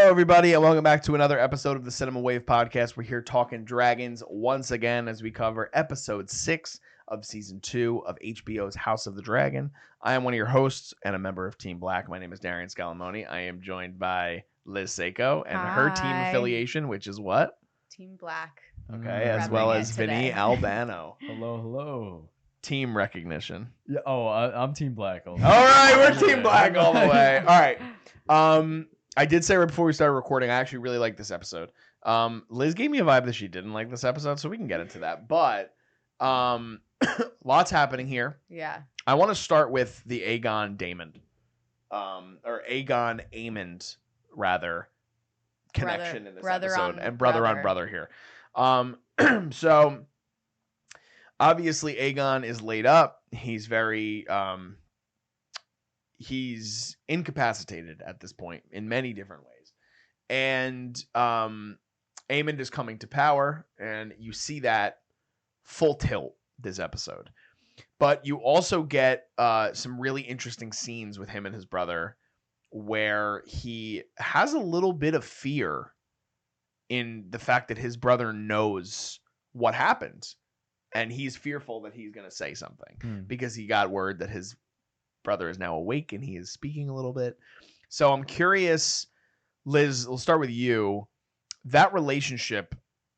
Hello, everybody, and welcome back to another episode of the Cinema Wave Podcast. We're here talking dragons once again as we cover episode 6 of season 2 of HBO's House of the Dragon. I am one of your hosts and a member of Team Black. My name is Darian Scalamoni. I am joined by Liz Seiko and her team affiliation, which is what? Team Black. Okay, as well as Vinny Albano. Hello. Team recognition. Yeah. Oh, I'm Team Black. All right, we're Team Black all the way. All right. I did say right before we started recording, I actually really like this episode. Liz gave me a vibe that she didn't like this episode, so we can get into that. But lots happening here. Yeah. I want to start with the Aegon Daemon, or Aegon Aemond, rather, connection in this episode, and brother on brother here. So obviously Aegon is laid up. He's very he's incapacitated at this point in many different ways. And Aemond is coming to power, and you see that full tilt this episode. But you also get some really interesting scenes with him and his brother where he has a little bit of fear in the fact that his brother knows what happened. And he's fearful that he's going to say something because he got word that his brother is now awake and he is speaking a little bit. So I'm curious, Liz, we'll start with you. That relationship,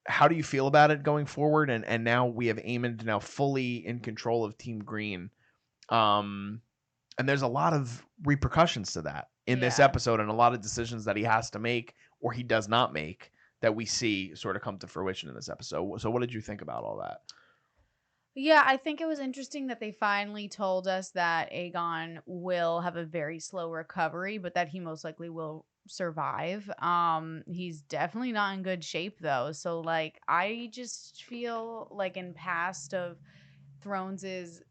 how do you feel about it going forward? And now we have Aemond now fully in control of Team Green. And there's a lot of repercussions to that in this episode, and a lot of decisions that he has to make or he does not make that we see sort of come to fruition in this episode. So what did you think about all that? Yeah, I think it was interesting that they finally told us that Aegon will have a very slow recovery, but that he most likely will survive. He's definitely not in good shape though. So like I just feel like in past of Thrones is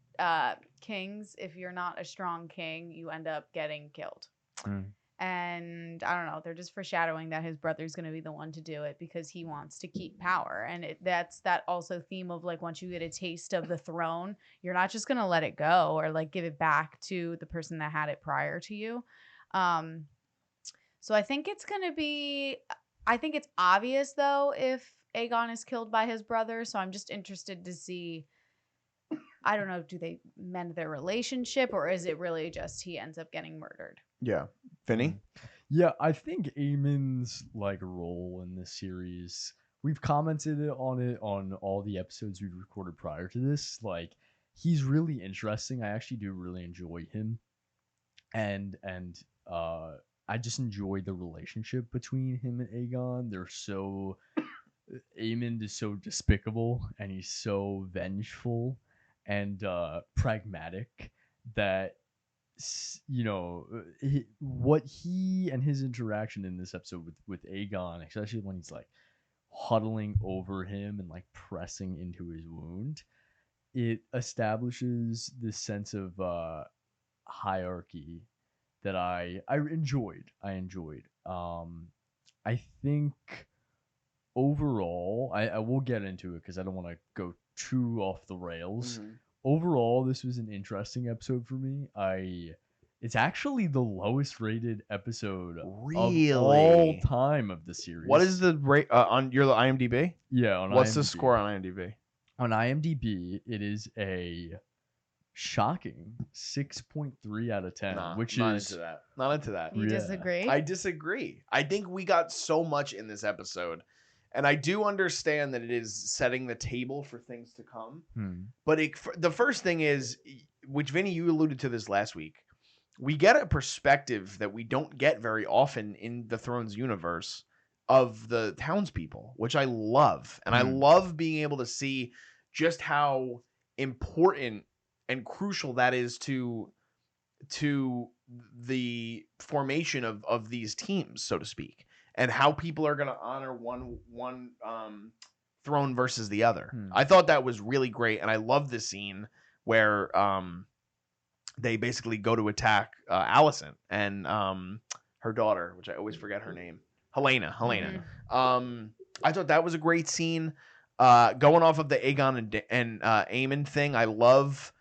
kings, if you're not a strong king, you end up getting killed. And I don't know, they're just foreshadowing that his brother's going to be the one to do it because he wants to keep power. And that's that also theme of like, once you get a taste of the throne, you're not just going to let it go or like give it back to the person that had it prior to you. So I think it's going to be, I think it's obvious though, if Aegon is killed by his brother. So I'm just interested to see, I don't know, do they mend their relationship or is it really just he ends up getting murdered? Yeah. Vinny? Yeah, I think Aemond's like role in this series, we've commented on it on all the episodes we've recorded prior to this. Like, he's really interesting. I actually do really enjoy him. And I just enjoy the relationship between him and Aegon. Aemond is so despicable and he's so vengeful and pragmatic that, you know, what he and his interaction in this episode with Aegon, especially when he's like huddling over him and like pressing into his wound, it establishes this sense of hierarchy that I enjoyed. I think overall, I will get into it because I don't want to go too off the rails. Overall, this was an interesting episode for me. It's actually the lowest rated episode of all time of the series. What is the rate on your IMDb? Yeah, on what's IMDb. The score on IMDb? On IMDb, it is a shocking 6.3 out of 10, which not is into that. Not into that. You disagree? I disagree. I think we got so much in this episode. And I do understand that it is setting the table for things to come. But the first thing is, which Vinny, you alluded to this last week, we get a perspective that we don't get very often in the Thrones universe of the townspeople, which I love. And I love being able to see just how important and crucial that is to the formation of these teams, so to speak. And how people are going to honor one throne versus the other. I thought that was really great, and I love this scene where they basically go to attack Alicent and her daughter, which I always forget her name, Helena. I thought that was a great scene. Going off of the Aegon and Aemond thing, I love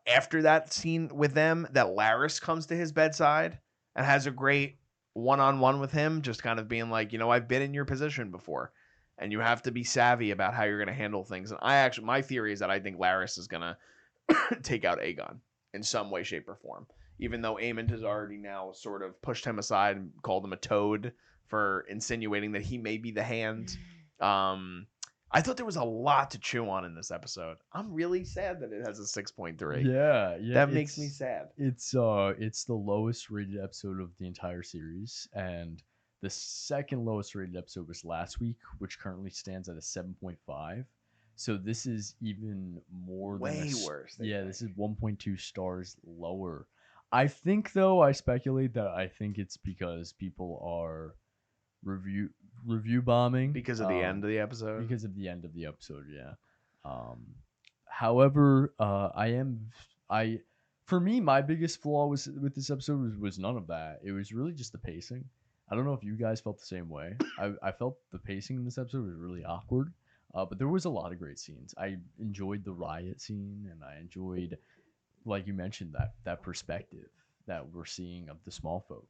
after that scene with them that Larys comes to his bedside and has a great one-on-one with him, just kind of being like, I've been in your position before, and you have to be savvy about how you're going to handle things. And my theory is that I think Larys is going to take out Aegon in some way, shape, or form, even though Aemond has already now sort of pushed him aside and called him a toad for insinuating that he may be the hand. I thought there was a lot to chew on in this episode. I'm really sad that it has a 6.3. Yeah, That makes me sad. It's the lowest rated episode of the entire series, and the second lowest rated episode was last week, which currently stands at a 7.5. So this is even more Way than worse. This is 1.2 stars lower. I think, though, I speculate that I think it's because people are review bombing Because of the end of the episode. because of the end of the episode, yeah. However, for me, my biggest flaw with this episode was none of that. It was really just the pacing. I don't know if you guys felt the same way. I felt the pacing in this episode was really awkward, but there was a lot of great scenes. I enjoyed the riot scene, and I enjoyed, like you mentioned, that perspective that we're seeing of the small folk.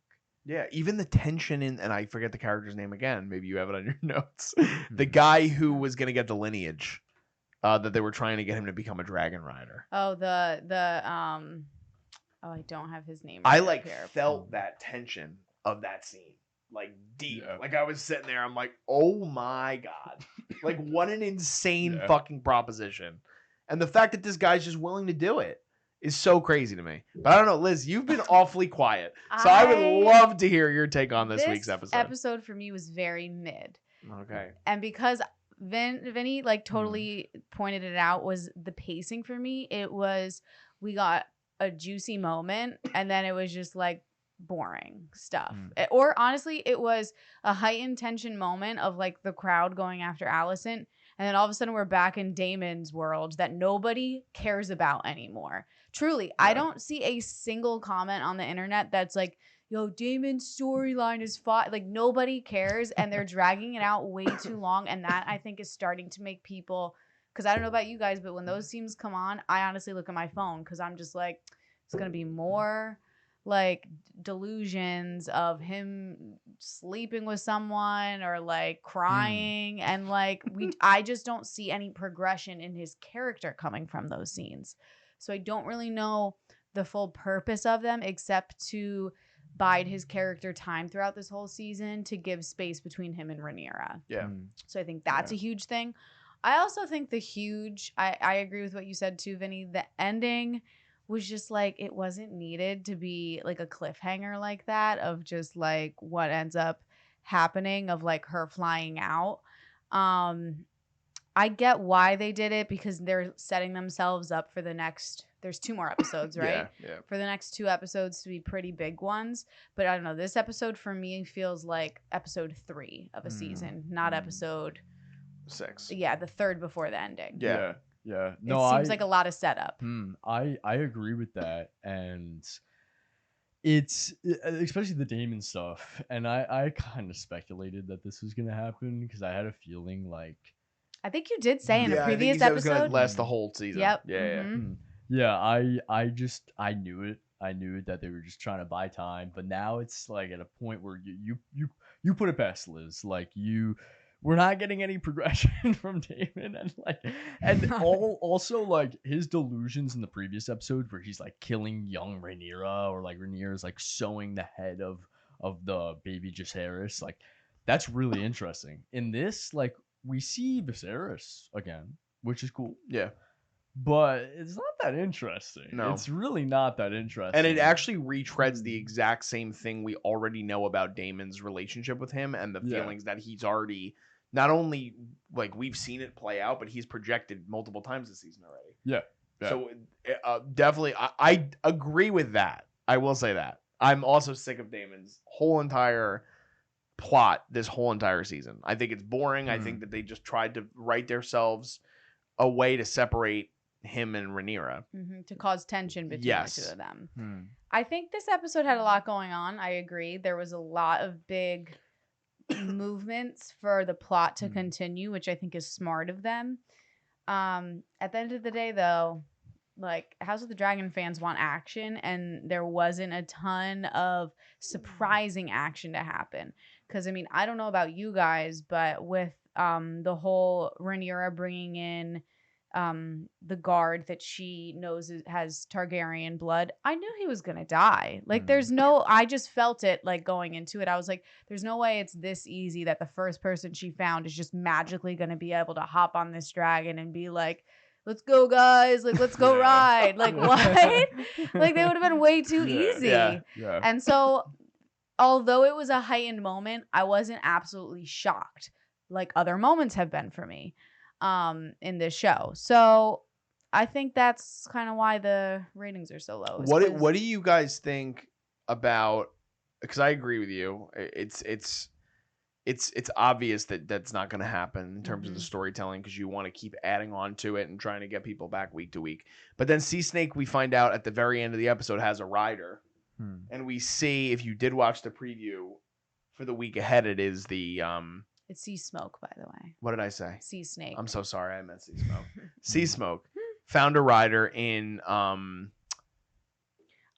Yeah, even the tension and I forget the character's name again. Maybe you have it on your notes. The guy who was going to get the lineage, that they were trying to get him to become a dragon rider. Oh, I don't have his name. I right up here. felt that tension of that scene, like deep. Yeah. Like I was sitting there, I'm like, oh my god, like what an insane Yeah. fucking proposition, and the fact that this guy's just willing to do it is so crazy to me. But I don't know, Liz, you've been awfully quiet, so I would love to hear your take on this week's episode. Episode for me was very mid. Okay. And because Vinny like totally pointed it out, was the pacing for me. It was, we got a juicy moment and then it was just like boring stuff. Or honestly, it was a heightened tension moment of like the crowd going after Alicent. And then all of a sudden we're back in Daemon's world that nobody cares about anymore. Truly, I don't see a single comment on the internet that's like, yo, Daemon's storyline is fine. Like, nobody cares, and they're dragging it out way too long. And that, I think, is starting to make people, because I don't know about you guys, but when those scenes come on, I honestly look at my phone because I'm just like, it's going to be more like delusions of him sleeping with someone or like crying. And like, I just don't see any progression in his character coming from those scenes. So I don't really know the full purpose of them except to bide his character time throughout this whole season to give space between him and Rhaenyra. Yeah. So I think that's a huge thing. I also think I agree with what you said too, Vinny. The ending was just like, it wasn't needed to be like a cliffhanger like that of just like what ends up happening of like her flying out. I get why they did it because they're setting themselves up for the next, there's 2 more episodes, right? Yeah. For the next 2 episodes to be pretty big ones. But I don't know, this episode for me feels like episode 3 of a season, not episode 6. Yeah, the 3rd before the ending. Yeah. No, it seems like a lot of setup. I agree with that, and it's especially the Daemon stuff, and I kind of speculated that this was gonna happen because I had a feeling like, I think you did say in a previous I think it was episode. gonna last the whole season. Yep. Yeah. Yeah, I knew it. I knew it that they were just trying to buy time, but now it's like at a point where you put it past, Liz. Like we're not getting any progression from Daemon, and also like his delusions in the previous episode where he's like killing young Rhaenyra, or like Rhaenyra's like sewing the head of the baby Jacaerys. Like that's really interesting. In this, like we see Viserys again, which is cool. Yeah. But it's not that interesting. No. It's really not that interesting. And it actually retreads the exact same thing we already know about Daemon's relationship with him and the feelings that he's already, not only like we've seen it play out, but he's projected multiple times this season already. Yeah. So definitely, I agree with that. I will say that. I'm also sick of Daemon's whole entire plot this whole entire season. I think it's boring. I think that they just tried to write themselves a way to separate him and Rhaenyra. To cause tension between the 2 of them. I think this episode had a lot going on. I agree. There was a lot of big movements for the plot to continue, which I think is smart of them. At the end of the day, though, like House of the Dragon fans want action, and there wasn't a ton of surprising action to happen. Because I mean, I don't know about you guys, but with the whole Rhaenyra bringing in the guard that she knows has Targaryen blood, I knew he was gonna die. Like there's no, I just felt it like going into it. I was like, there's no way it's this easy that the first person she found is just magically gonna be able to hop on this dragon and be like, let's go guys, like let's go ride. Like what? Like they would have been way too easy. Yeah. And so although it was a heightened moment, I wasn't absolutely shocked like other moments have been for me in this show. So I think that's kind of why the ratings are so low. What do you guys think about, because I agree with you, it's obvious that that's not going to happen in terms of the storytelling, because you want to keep adding on to it and trying to get people back week to week. But then Sea Snake, we find out at the very end of the episode, has a rider. And we see, if you did watch the preview for the week ahead, it is the it's Sea Smoke, by the way. what did I say? Sea Snake. I'm so sorry, I meant Sea Smoke. Sea Smoke found a rider in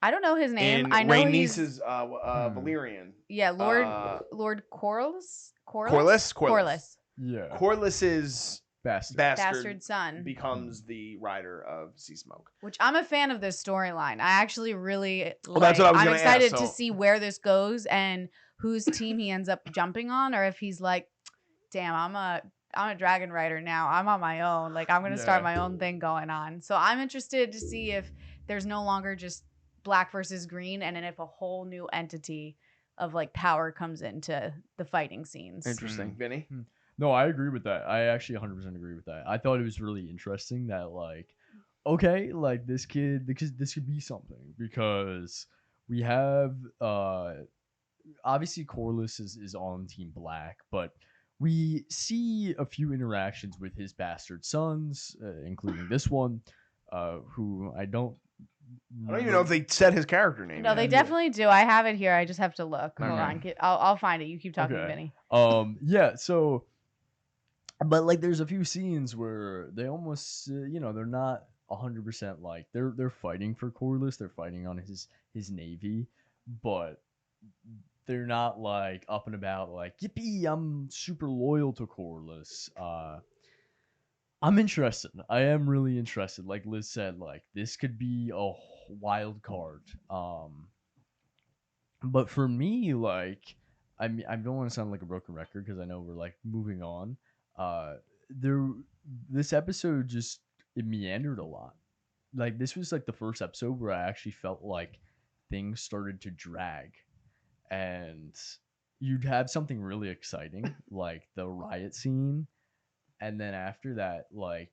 I don't know his name. I know Rhaenys's Valyrian. Yeah, Lord Corlys. Corlys. Yeah. Corlys's bastard son becomes the rider of Sea Smoke. Which I'm a fan of this storyline. I actually really Well, that's what I was I'm gonna excited ask, to so- see where this goes and whose team he ends up jumping on, or if he's like, damn, I'm a dragon rider now. I'm on my own. Like I'm gonna start my own thing going on. So I'm interested to see if there's no longer just black versus green, and then if a whole new entity of like power comes into the fighting scenes. Interesting. Vinny? No, I agree with that. I actually 100% agree with that. I thought it was really interesting that, like, okay, like this could be something, because we have obviously Corlys is on Team Black, but we see a few interactions with his bastard sons, including this one, who I don't even know if they said his character name. No, yet. they definitely do. I have it here. I just have to look. Hold Okay. on. I'll find it. You keep talking, Okay. Vinny. Yeah, so, but like there's a few scenes where they almost, they're not 100% like they're fighting for Corlys, they're fighting on his navy, but they're not like up and about like, yippee, I'm super loyal to Corlys. I'm interested. I am really interested. Like Liz said, like this could be a wild card. But for me, like, I mean, I don't want to sound like a broken record because I know we're like moving on. This episode just, it meandered a lot. Like this was like the first episode where I actually felt like things started to drag, and you'd have something really exciting like the riot scene, and then after that, like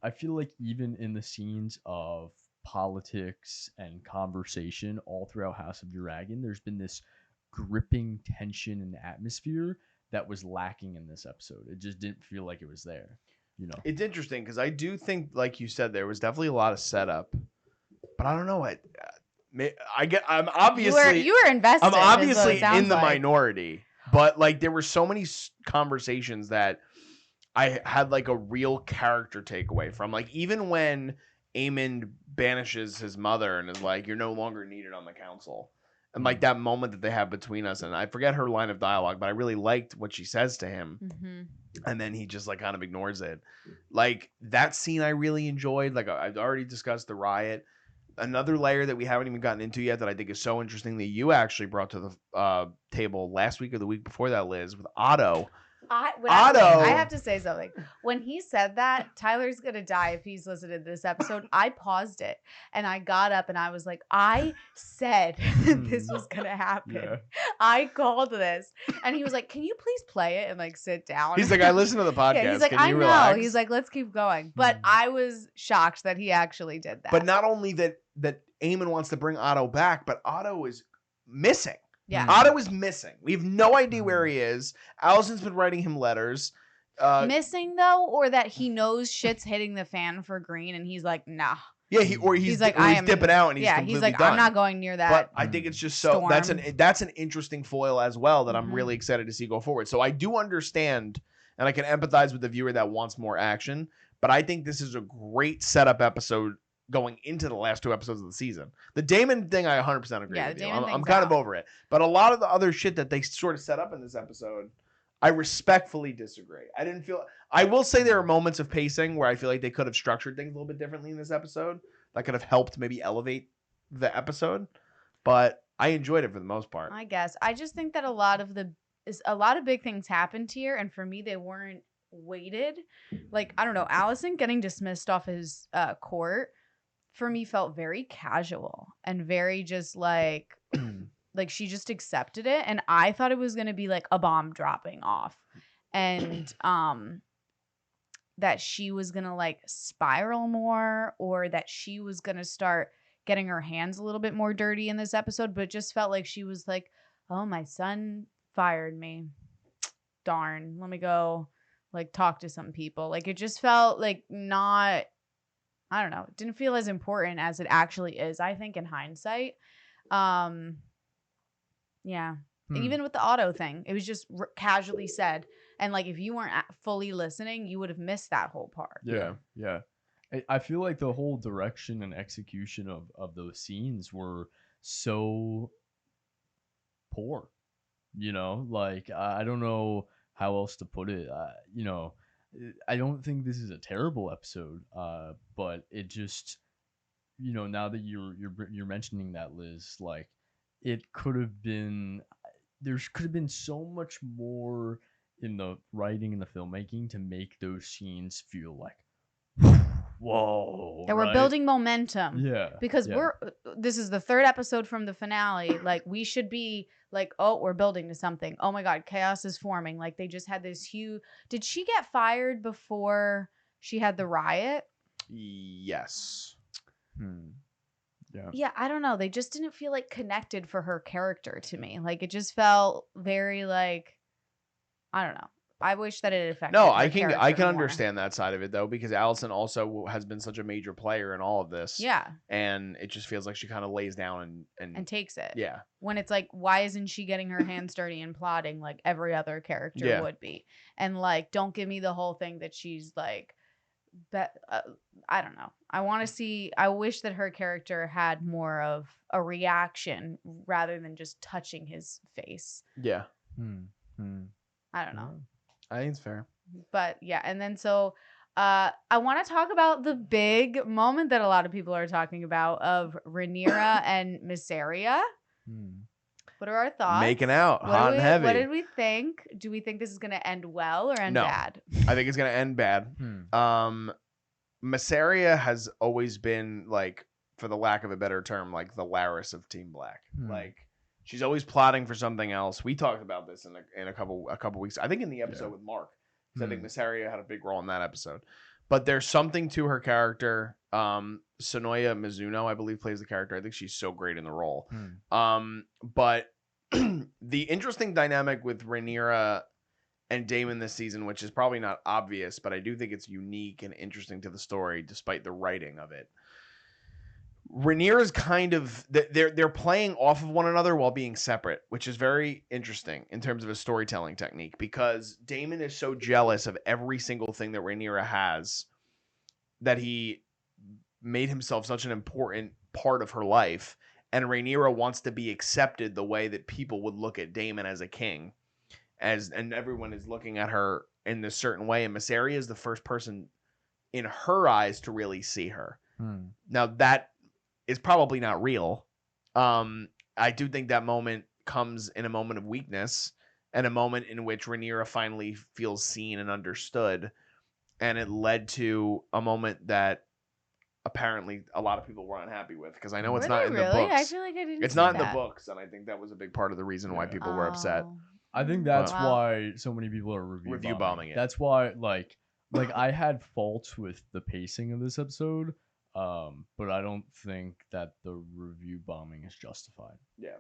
I feel like even in the scenes of politics and conversation all throughout House of Dragon, there's been this gripping tension and atmosphere that was lacking in this episode. It just didn't feel like it was there, It's interesting because I do think, like you said, there was definitely a lot of setup, but I don't know. I'm obviously you were invested. I'm obviously is what it sounds in the like. minority, but like there were so many conversations that I had like a real character takeaway from. Like even when Aemond banishes his mother and is like, "You're no longer needed on the council." And like that moment that they have between us, and I forget her line of dialogue, but I really liked what she says to him. And then he just like kind of ignores it. Like that scene I really enjoyed. Like I've already discussed the riot. Another layer that we haven't even gotten into yet that I think is so interesting that you actually brought to the table last week or the week before that, Liz, with Otto. I have to say something. When he said that Tyler's gonna die if he's listening to this episode, I paused it and I got up and I was like, I said this was gonna happen. Yeah. I called this, and he was like, "Can you please play it and like sit down?" He's like, I listen to the podcast. Yeah, he's like, Can I you know. relax? He's like, let's keep going. But I was shocked that he actually did that. But not only that Aemond wants to bring Otto back, but Otto is missing. yeah, Otto is missing. We have no idea where he is. Alicent's been writing him letters. missing though, or that he knows shit's hitting the fan for Green, and he's like, nah. Yeah, he's like, or he's dipping out, and he's yeah, completely he's like, done. I'm not going near that. But I think it's just so storm. that's an interesting foil as well that I'm Mhm. really excited to see go forward. So I do understand and I can empathize with the viewer that wants more action. But I think this is a great setup episode going into the last 2 episodes of the season. The Daemon thing, I 100% agree Yeah, with the you. Daemon I'm thing's kind of out. over it. But a lot of the other shit that they sort of set up in this episode, I respectfully disagree. I will say there are moments of pacing where I feel like they could have structured things a little bit differently in this episode that could have helped maybe elevate the episode. But I enjoyed it for the most part. I guess. I just think that a lot of big things happened here, and for me, they weren't weighted. Like, I don't know, Alicent getting dismissed off his court for me felt very casual and very just like she just accepted it, and I thought it was gonna be like a bomb dropping off, and that she was gonna like spiral more, or that she was gonna start getting her hands a little bit more dirty in this episode. But it just felt like she was like, oh, my son fired me, darn, let me go like talk to some people. Like, it just felt like not, I don't know, it didn't feel as important as it actually is, I think, in hindsight. Yeah. Even with the auto thing, it was just casually said, and like if you weren't fully listening, you would have missed that whole part. Yeah. I feel like the whole direction and execution of those scenes were so poor. You know, like I don't know how else to put it. You know, I don't think this is a terrible episode. But it just, you know, now that you're mentioning that, Liz, like it could have been, there could have been so much more in the writing and the filmmaking to make those scenes feel like, whoa, that we're building momentum. Yeah, because this is the 3rd episode from the finale. Like, we should be like, oh, we're building to something. Oh my god, chaos is forming. Like, they just had this huge, did she get fired before she had the riot? Yes. Yeah, I don't know, they just didn't feel like connected for her character to me. Like, it just felt very like, I don't know, I wish that it affected No, her I can character more. understand that side of it though, because Alicent also has been such a major player in all of this. Yeah. And it just feels like she kind of lays down and takes it. Yeah. When it's like, why isn't she getting her hands dirty and plotting like every other character would be? And like, don't give me the whole thing that she's like, I don't know. I wish that her character had more of a reaction rather than just touching his face. Yeah. I don't know. I think it's fair. But yeah, and then so I want to talk about the big moment that a lot of people are talking about of Rhaenyra and Mysaria. What are our thoughts? Making out, hot and heavy. What did we think? Do we think this is going to end well or end bad? I think it's going to end bad. Mysaria has always been, like, for the lack of a better term, like the Laris of Team Black. Like, she's always plotting for something else. We talked about this in a couple weeks. I think in the episode with Mark. I think Mysaria had a big role in that episode. But there's something to her character. Sonoya Mizuno, I believe, plays the character. I think she's so great in the role. But the interesting dynamic with Rhaenyra and Daemon this season, which is probably not obvious, but I do think it's unique and interesting to the story, despite the writing of it. Rhaenyra's kind of they're playing off of one another while being separate, which is very interesting in terms of a storytelling technique, because Daemon is so jealous of every single thing that Rhaenyra has that he made himself such an important part of her life, and Rhaenyra wants to be accepted the way that people would look at Daemon as a king, and everyone is looking at her in this certain way, and Mysaria is the first person in her eyes to really see her. Now that is probably not real. I do think that moment comes in a moment of weakness and a moment in which Rhaenyra finally feels seen and understood. And it led to a moment that apparently a lot of people were unhappy with, because I know it's not in the books. I feel like I didn't. It's not in the books, and I think that was a big part of the reason why people were upset. I think that's why so many people are review bombing it. That's why, like I had faults with the pacing of this episode. But I don't think that the review bombing is justified. Yeah.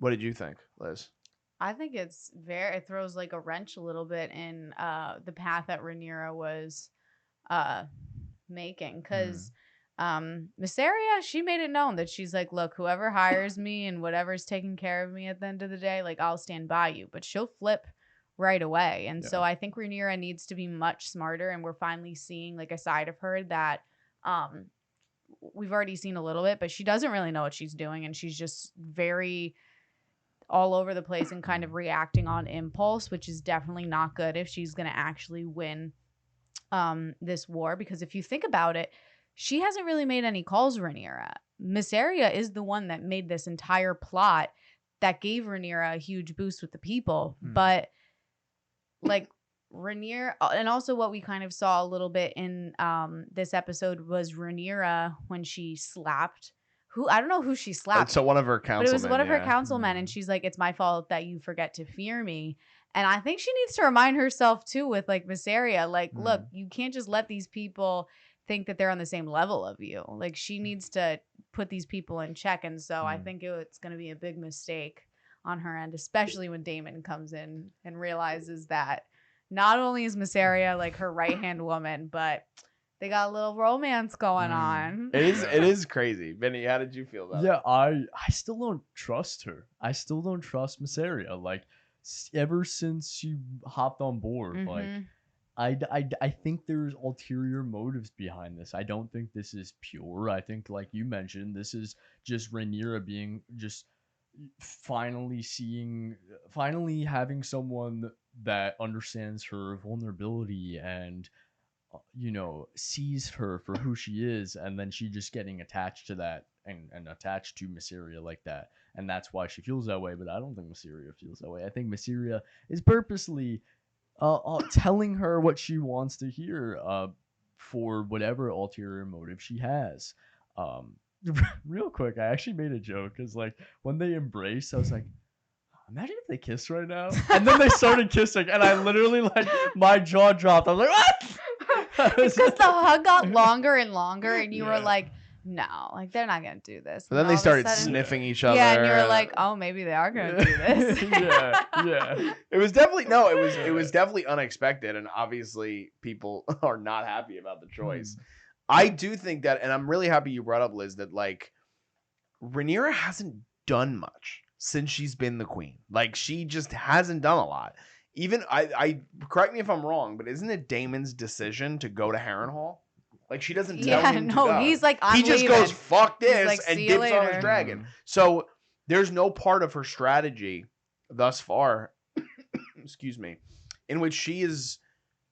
What did you think, Liz? I think it throws like a wrench a little bit in the path that Rhaenyra was making, because Mysaria, she made it known that she's like, look, whoever hires me and whatever's taking care of me at the end of the day, like, I'll stand by you. But she'll flip right away. And Yeah. so I think Rhaenyra needs to be much smarter, and we're finally seeing like a side of her that we've already seen a little bit, but she doesn't really know what she's doing, and she's just very all over the place and kind of reacting on impulse, which is definitely not good if she's going to actually win this war. Because if you think about it, she hasn't really made any calls, Rhaenyra. Mysaria is the one that made this entire plot that gave Rhaenyra a huge boost with the people. But like Rhaenyra, and also what we kind of saw a little bit in this episode was Rhaenyra when she slapped I don't know who she slapped. So one of her councilmen. But it was one of her councilmen, and she's like, "It's my fault that you forget to fear me." And I think she needs to remind herself too with like Mysaria, like, look, you can't just let these people think that they're on the same level of you. Like, she needs to put these people in check. And so I think it's going to be a big mistake on her end, especially when Daemon comes in and realizes that not only is Mysaria like her right-hand woman, but they got a little romance going on. It is crazy. Vinny, how did you feel about it? Yeah, I still don't trust her. I still don't trust Mysaria. Like, ever since she hopped on board, like, I think there's ulterior motives behind this. I don't think this is pure. I think, like you mentioned, this is just Rhaenyra being just finally having someone that understands her vulnerability and sees her for who she is, and then she just getting attached to that and attached to Mysaria like that, and that's why she feels that way. But I don't think Mysaria feels that way. I think Mysaria is purposely telling her what she wants to hear for whatever ulterior motive she has. Real quick, I actually made a joke because like when they embraced, I was like, imagine if they kissed right now. And then they started kissing, and I literally like my jaw dropped. I was like, what? Because the hug got longer and longer, and you were like, no, like they're not gonna do this. But then they started sniffing each other. Yeah, and you were like, oh, maybe they are gonna do this. yeah. It was definitely unexpected, and obviously people are not happy about the choice. I do think that, and I'm really happy you brought up, Liz, that like Rhaenyra hasn't done much since she's been the queen. Like, she just hasn't done a lot. Even I correct me if I'm wrong, but isn't it Daemon's decision to go to Harrenhal? Like, she doesn't tell him to go. He's like, he just goes, fuck this, like, and dips on his dragon. So there's no part of her strategy thus far, excuse me, in which she is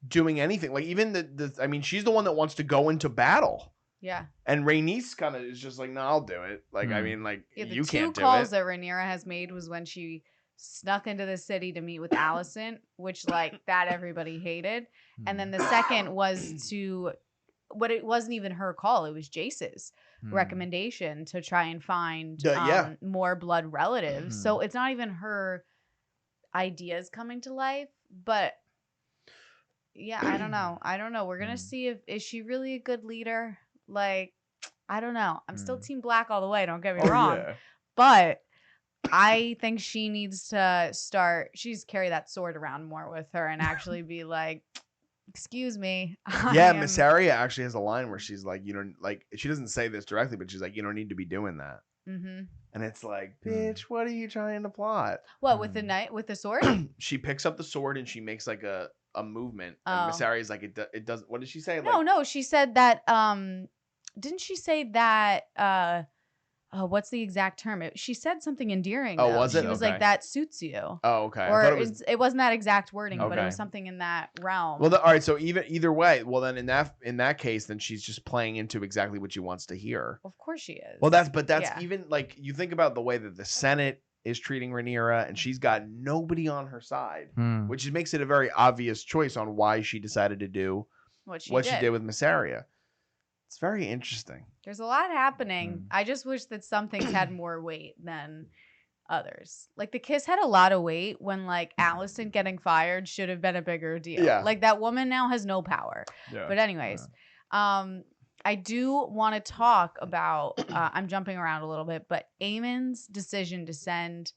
doing anything. Like, even I mean, she's the one that wants to go into battle. Yeah. And Rhaenys kind of is just like, no, I'll do it. Like, I mean, like, you can't do it. The two calls that Rhaenyra has made was when she snuck into the city to meet with Alicent, which, like, that everybody hated. And then the second was it wasn't even her call. It was Jace's recommendation to try and find more blood relatives. So it's not even her ideas coming to life, but yeah, I don't know. We're going to see is she really a good leader? Like, I don't know. I'm still Team Black all the way. Don't get me wrong. Yeah. But I think she needs to carry that sword around more with her and actually be like, excuse me. Mysaria actually has a line where she's like, like, she doesn't say this directly, but she's like, you don't need to be doing that. And it's like, bitch, what are you trying to plot? What, with the sword? She picks up the sword and she makes like a movement. And Mysaria's like, it doesn't. What did she say? No, she said that. Didn't she say that? What's the exact term? She said something endearing. Oh, was it? She was like, that suits you. Oh, okay. Or it wasn't that exact wording, but it was something in that realm. Well, all right. So either way, well then in that case, then she's just playing into exactly what she wants to hear. Of course she is. Well, that's even like, you think about the way that the Senate is treating Rhaenyra, and she's got nobody on her side, which makes it a very obvious choice on why she decided to do what she did with Mysaria. It's very interesting. There's a lot happening. I just wish that some things had more weight than others. Like, the kiss had a lot of weight when, like, Alicent getting fired should have been a bigger deal. Yeah. Like, that woman now has no power. Yeah. But anyways, I do want to talk about, I'm jumping around a little bit, but Aemond's decision to send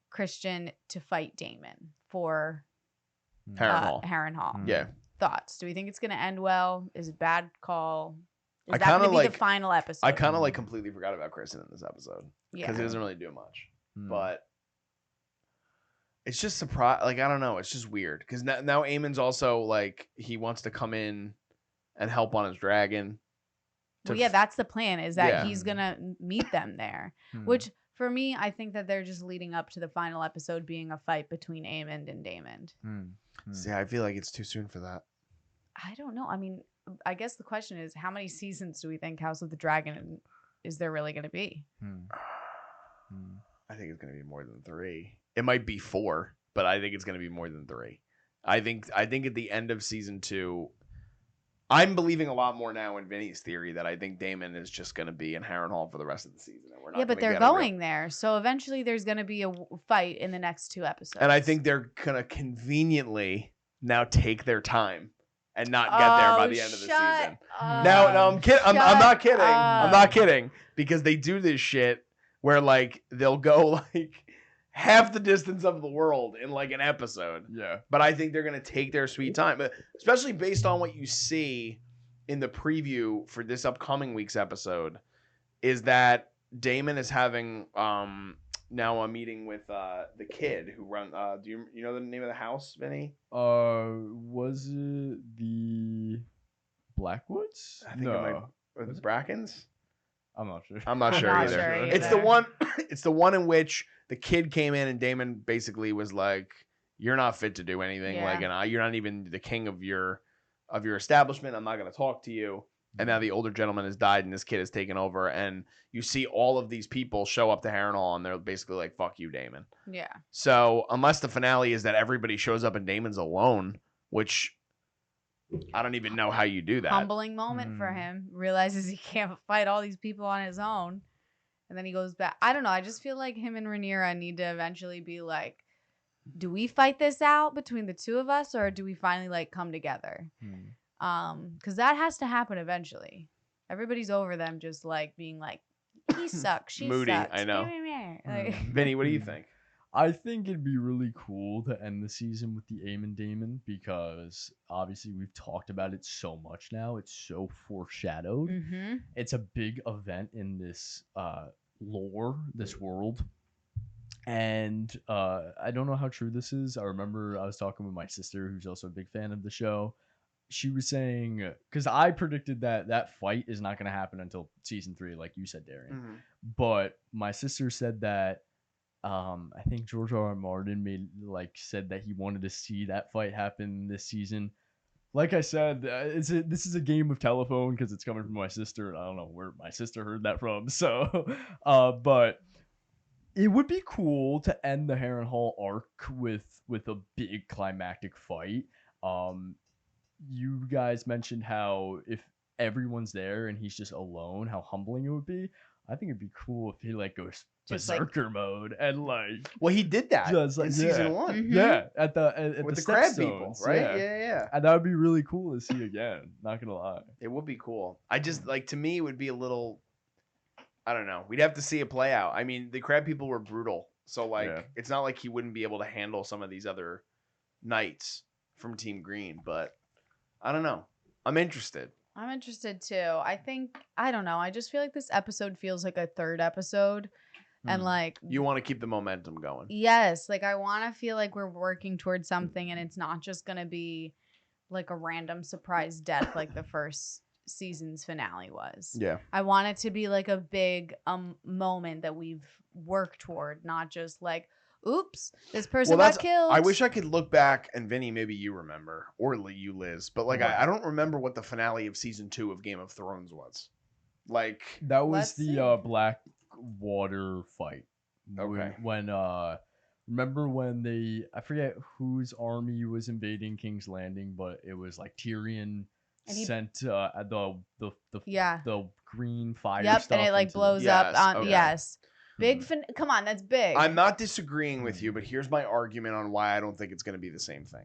Christian to fight Daemon for Harrenhal. Yeah. Thoughts? Do we think it's going to end well? Is it a bad call? Is that going to be the final episode? I kind of like completely forgot about Kristen in this episode because he doesn't really do much. But It's just surprise. Like, I don't know. It's just weird because now Aemon's also like he wants to come in and help on his dragon. Well, yeah, that's the plan. Is that Yeah. he's gonna meet them there, which. For me, I think that they're just leading up to the final episode being a fight between Aemond and Daemon. See, I feel like it's too soon for that. I don't know. I mean, I guess the question is, how many seasons do we think House of the Dragon is there really going to be? I think it's going to be more than 3. It might be 4, but I think it's going to be more than 3. I think at the end of season 2, I'm believing a lot more now in Vinny's theory that I think Daemon is just going to be in Harrenhal for the rest of the season. And we're not but they're going there. So eventually there's going to be a fight in the next 2 episodes. And I think they're going to conveniently now take their time and not get there by the end of the season. No, I'm kidding. I'm not kidding. I'm not kidding. Because they do this shit where like they'll go like half the distance of the world in like an episode. Yeah. But I think they're going to take their sweet time, especially based on what you see in the preview for this upcoming week's episode, is that Daemon is having now a meeting with the kid who run do you know the name of the house, Vinny? Was it the Blackwoods? I think it might, or the Brackens? I'm not sure. I'm not sure either. It's the one it's the one in which the kid came in and Daemon basically was like, "You're not fit to do anything. Yeah. Like, and you're not even the king of your establishment. I'm not going to talk to you." And now the older gentleman has died, and this kid has taken over. And you see all of these people show up to Harrenhal, and they're basically like, "Fuck you, Daemon." Yeah. So unless the finale is that everybody shows up and Daemon's alone, which I don't even know how you do that. Humbling moment for him. Realizes he can't fight all these people on his own. And then he goes back. I don't know. I just feel like him and Rhaenyra need to eventually be like, do we fight this out between the two of us, or do we finally like come together? Because that has to happen eventually. Everybody's over them just like being like, he sucks, she Moody, sucks. I know. Like, Vinny, what do you think? I think it'd be really cool to end the season with the Aemond Daemon, because obviously we've talked about it so much now. It's so foreshadowed. It's a big event in this lore, this world. And I don't know how true this is. I remember I was talking with my sister, who's also a big fan of the show. She was saying, because I predicted that fight is not going to happen until season 3, like you said, Darian. But my sister said that I think George R.R. Martin said that he wanted to see that fight happen this season. Like I said, this is a game of telephone because it's coming from my sister, and I don't know where my sister heard that from. So, but it would be cool to end the Harrenhal arc with a big climactic fight. You guys mentioned how if everyone's there and he's just alone, how humbling it would be. I think it'd be cool if he goes berserker mode and well, he did that just in season 1. Yeah, at with the crab people, right? Yeah. And that would be really cool to see again. Not gonna lie, it would be cool. I just to me, it would be a little. I don't know. We'd have to see it play out. I mean, the crab people were brutal, so it's not like he wouldn't be able to handle some of these other knights from Team Green. But I don't know. I'm interested. I'm interested too. I don't know. I just feel like this episode feels like a third episode. And you want to keep the momentum going. Yes. I want to feel like we're working towards something, and it's not just going to be like a random surprise death like the first season's finale was. Yeah. I want it to be like a big moment that we've worked toward, not just like, oops, this person got killed. I wish I could look back, and Vinny, maybe you remember, or you, Liz, but I don't remember what the finale of season 2 of Game of Thrones was. That was the Blackwater fight. Okay. When remember when I forget whose army was invading King's Landing, but it was Tyrion sent the green fire stuff. And it blows up on yes. Big come on, that's big. I'm not disagreeing with you, but here's my argument on why I don't think it's going to be the same thing.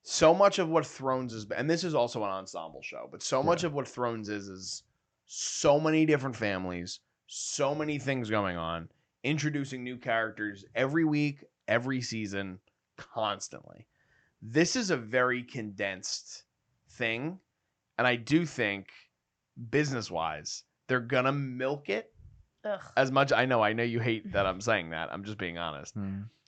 So much of what Thrones is, and this is also an ensemble show, but so much of what Thrones is so many different families, so many things going on, introducing new characters every week, every season, constantly. This is a very condensed thing, and I do think, business-wise, they're going to milk it. Ugh. As much I know you hate that I'm saying that. I'm just being honest.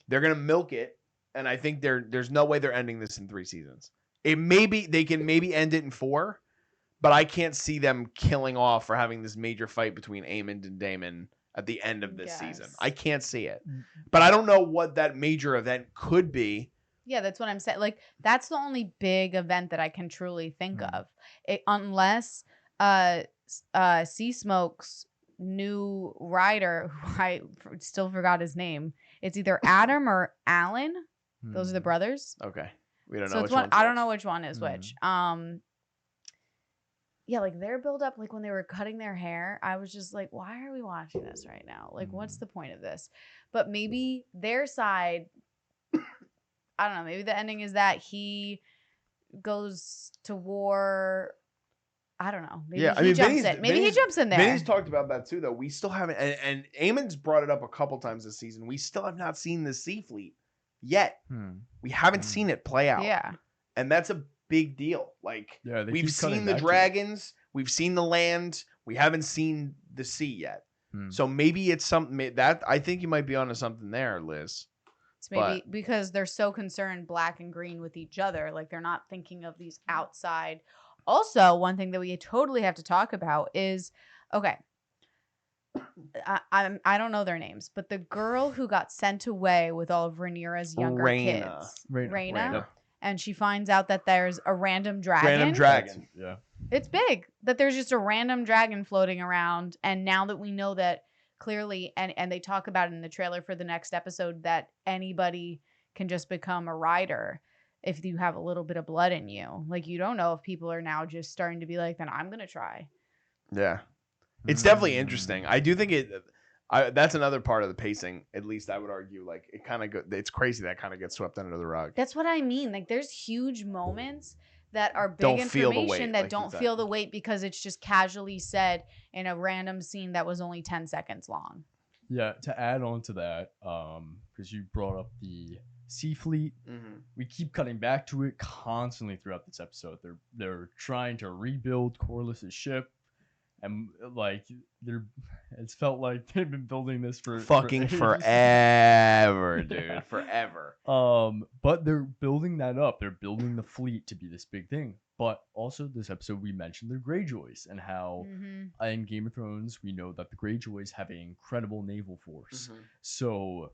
They're gonna milk it and I think there's no way they're ending this in 3 seasons. They can maybe end it in 4, but I can't see them killing off or having this major fight between Aemond and Daemon at the end of this season. I can't see it. But I don't know what that major event could be. Yeah, that's what I'm saying. Like, that's the only big event that I can truly think of. Unless Sea Smoke's new writer, who I still forgot his name. It's either Adam or Alan. Those are the brothers. Okay. We don't know So which it's one. one's I don't which. know which one is which. Yeah, like their build up, like when they were cutting their hair, I was just like, why are we watching this right now? Like, what's the point of this? But maybe their side, I don't know, maybe the ending is that he goes to war. I don't know. Maybe he jumps in. Maybe he jumps in there. Vinny's talked about that too, though. We still haven't, and Aemon's brought it up a couple times this season. We still have not seen the Sea Fleet yet. We haven't seen it play out. Yeah. And that's a big deal. Like, we've seen the dragons, we've seen the land, we haven't seen the sea yet. So maybe it's something that I think you might be onto something there, Liz. It's maybe because they're so concerned black and green with each other, like they're not thinking of these outside. Also, one thing that we totally have to talk about is, okay, I don't know their names, but the girl who got sent away with all of Rhaenyra's younger kids, Rhaenyra. And she finds out that there's a random dragon. Yeah. It's big that there's just a random dragon floating around. And now that we know that clearly, and they talk about it in the trailer for the next episode, that anybody can just become a rider if you have a little bit of blood in you. Like, you don't know if people are now just starting to be like, then I'm going to try. Yeah. It's definitely interesting. I do think that's another part of the pacing. At least I would argue, like, it kind of it's crazy that kind of gets swept under the rug. That's what I mean. Like, there's huge moments that are big information that don't feel the weight because it's just casually said in a random scene that was only 10 seconds long. Yeah, to add on to that, because you brought up the Sea Fleet, we keep cutting back to it constantly throughout this episode. They're trying to rebuild Corlys's ship. And like it's felt like they've been building this for forever, dude, forever. But they're building that up. They're building the fleet to be this big thing. But also this episode we mentioned the Greyjoys and how in Game of Thrones we know that the Greyjoys have an incredible naval force. So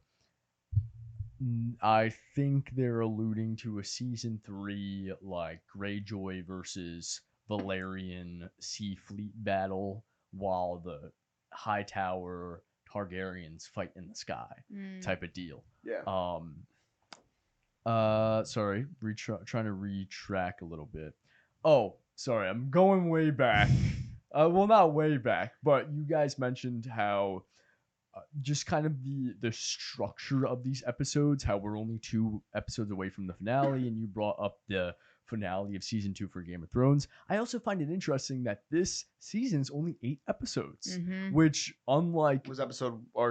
I think they're alluding to a season 3 like Greyjoy versus Valerian Sea Fleet battle while the High Tower Targaryens fight in the sky type of deal. Yeah. Sorry, trying to retrack a little bit. Oh, sorry, I'm going way back. Well, not way back, but you guys mentioned how just kind of the structure of these episodes, how we're only 2 episodes away from the finale, and you brought up the finale of season 2 for Game of Thrones. I also find it interesting that this season's only 8 episodes, which unlike was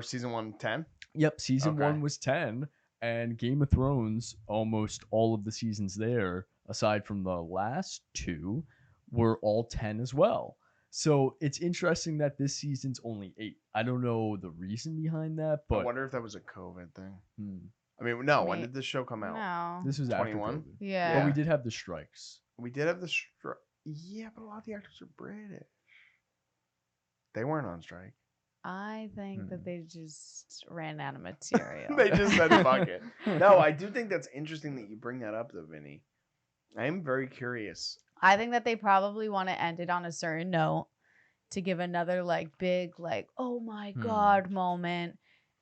season 1 10? Yep, season 1 was 10, and Game of Thrones, almost all of the seasons there, aside from the last 2, were all 10 as well. So it's interesting that this season's only 8. I don't know the reason behind that, but I wonder if that was a COVID thing. I mean, no. When did this show come out? No. This was 21. After COVID. Yeah. But we did have the strikes. We did have the strike. Yeah, but a lot of the actors are British. They weren't on strike. I think that they just ran out of material. They just said fuck it. No, I do think that's interesting that you bring that up, though, Vinny. I am very curious. I think that they probably want to end it on a certain note to give another like big like oh my god moment.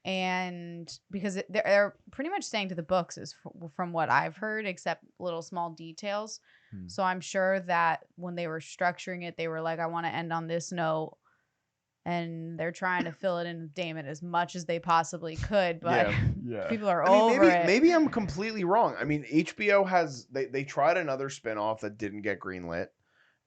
And because they're pretty much staying to the books is from what I've heard, except little small details. So I'm sure that when they were structuring it, they were like, I want to end on this note. And they're trying to fill it in with Daemon as much as they possibly could. But people are over it. Maybe I'm completely wrong. I mean, HBO has, they tried another spinoff that didn't get greenlit.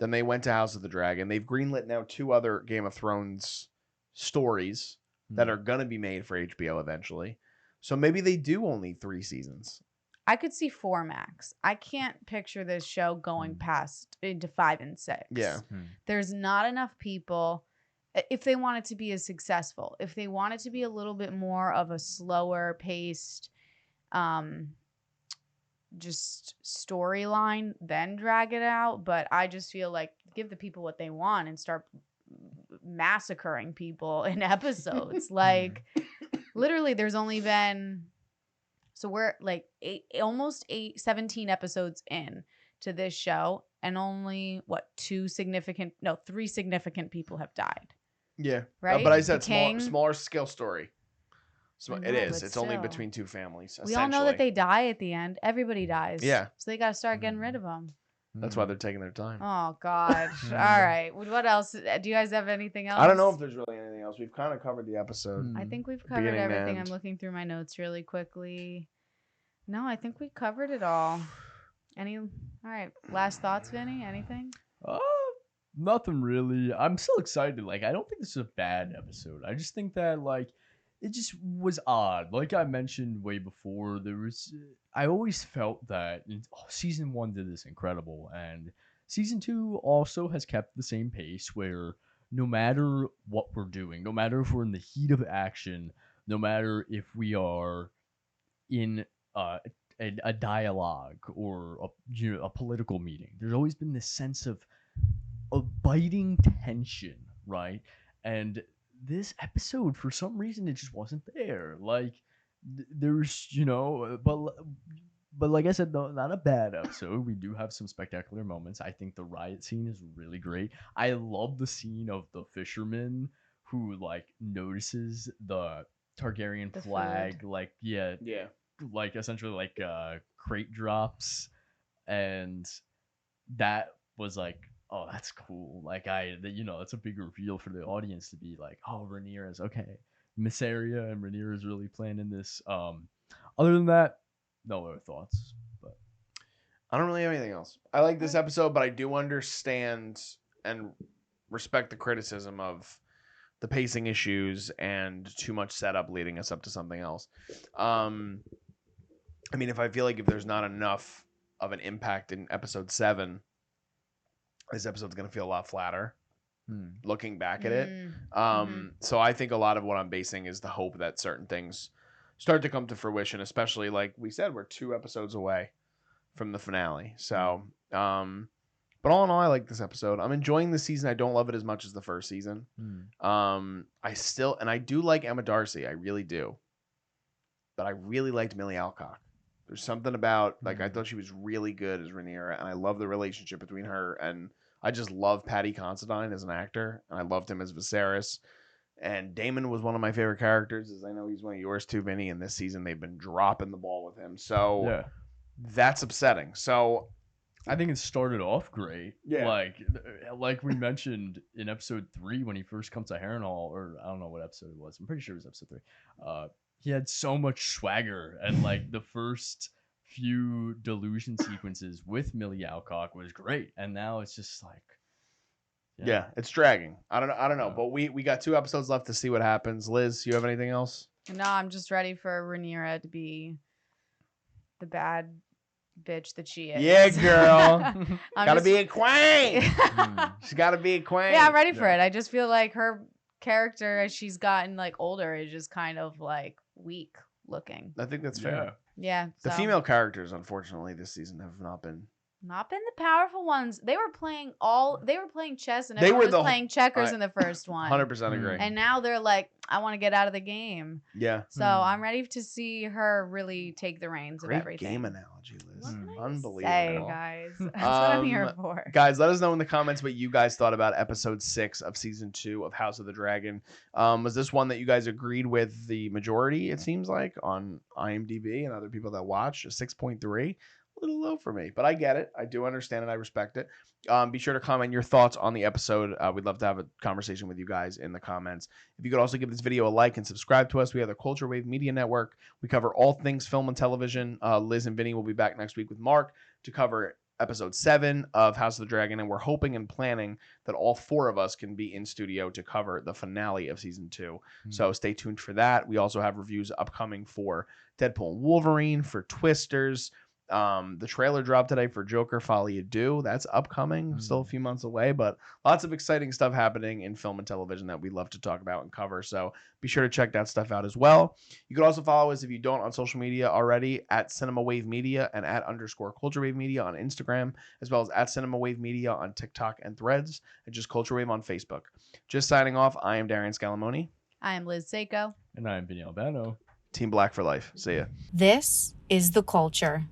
Then they went to House of the Dragon. They've greenlit now 2 other Game of Thrones stories that are going to be made for HBO eventually. So maybe they do only 3 seasons. I could see 4 max. I can't picture this show going past into 5 and 6. Yeah. There's not enough people. If they want it to be as successful, if they want it to be a little bit more of a slower paced, just storyline, then drag it out. But I just feel like give the people what they want and start massacring people in episodes. Like literally there's only been, so we're like 17 episodes in to this show, and only three significant people have died. Yeah. Right? But I said The king. smaller scale story. So I it know, is. but It's only still. between two families. We all know that they die at the end. Everybody dies. Yeah. So they got to start getting rid of them. That's why they're taking their time. Oh, God. All right. What else? Do you guys have anything else? I don't know if there's really anything else. We've kind of covered the episode. I think we've covered Beginning to everything. I'm end. looking through my notes really quickly. No, I think we covered it all. All right. Last thoughts, Vinny? Anything? Nothing really. I'm still excited. Like, I don't think this is a bad episode. I just think that, like, it just was odd. Like I mentioned way before, I always felt that season 1 did this incredible, and season 2 also has kept the same pace where no matter what we're doing, no matter if we're in the heat of action, no matter if we are in a dialogue or a political meeting, there's always been this sense of biting tension, right? And this episode, for some reason, it just wasn't there. Like, there's, but like I said, no, not a bad episode. We do have some spectacular moments. I think the riot scene is really great. I love the scene of the fisherman who, like, notices the Targaryen flag, food. like, yeah, like, essentially, like, crate drops, and that was, like, oh, that's cool. Like, it's a big reveal for the audience to be like, oh, Rhaenyra's okay. Mysaria and Rhaenyra's really planning this. Other than that, no other thoughts. But I don't really have anything else. I like this episode, but I do understand and respect the criticism of the pacing issues and too much setup leading us up to something else. I mean, if there's not enough of an impact in episode 7, this episode's going to feel a lot flatter looking back at it. So I think a lot of what I'm basing is the hope that certain things start to come to fruition, especially, like we said, we're 2 episodes away from the finale. So, but all in all, I like this episode. I'm enjoying the season. I don't love it as much as the first season. I do like Emma Darcy. I really do. But I really liked Millie Alcock. There's something about, like, I thought she was really good as Rhaenyra, and I love the relationship between her, and I just love Paddy Considine as an actor, and I loved him as Viserys. And Daemon was one of my favorite characters, as I know he's one of yours too, Vinny, and this season they've been dropping the ball with him. So that's upsetting. So I think it started off great. Yeah. Like we mentioned in episode 3 when he first comes to Harrenhal, or I don't know what episode it was. I'm pretty sure it was episode 3. He had so much swagger, and like the first few delusion sequences with Millie Alcock was great, and now it's just like, yeah, it's dragging. I don't know, but we got 2 episodes left to see what happens. Liz, you have anything else? No, I'm just ready for Rhaenyra to be the bad bitch that she is. Yeah, girl. Gotta be a queen. She's gotta be a queen. Yeah, I'm ready for it. I just feel like her character, as she's gotten like older, is just kind of like weak looking. I think that's fair. Yeah. The female characters, unfortunately, this season have not been the powerful ones. They were playing chess, and everyone was playing checkers in the first one. 100% agree. And now they're like, I want to get out of the game. Yeah. So I'm ready to see her really take the reins of everything. Game analogy, Liz. Unbelievable. Say, guys. That's what I'm here for. Guys, let us know in the comments what you guys thought about episode 6 of season 2 of House of the Dragon. Was this one that you guys agreed with the majority, it seems like, on IMDb and other people that watch? A 6.3? A little low for me, but I get it. I do understand it. I respect it. Be sure to comment your thoughts on the episode. We'd love to have a conversation with you guys in the comments. If you could also give this video a like and subscribe to us. We have the Culture Wave Media Network. We cover all things film and television. Liz and Vinny will be back next week with Mark to cover episode 7 of House of the Dragon, and we're hoping and planning that all 4 of us can be in studio to cover the finale of season 2. So stay tuned for that. We also have reviews upcoming for Deadpool and Wolverine, for Twisters, The trailer dropped today for Joker Folly You Do. That's upcoming, still a few months away, but lots of exciting stuff happening in film and television that we love to talk about and cover. So be sure to check that stuff out as well. You can also follow us, if you don't, on social media already, at Cinema Wave Media and at _Culture Wave Media on Instagram, as well as at Cinema Wave Media on TikTok and Threads, and just Culture Wave on Facebook. Just signing off, I am Darian Scalamoni. I am Liz Seiko. And I'm Vinny Albano. Team Black for life. See ya. This is The Culture.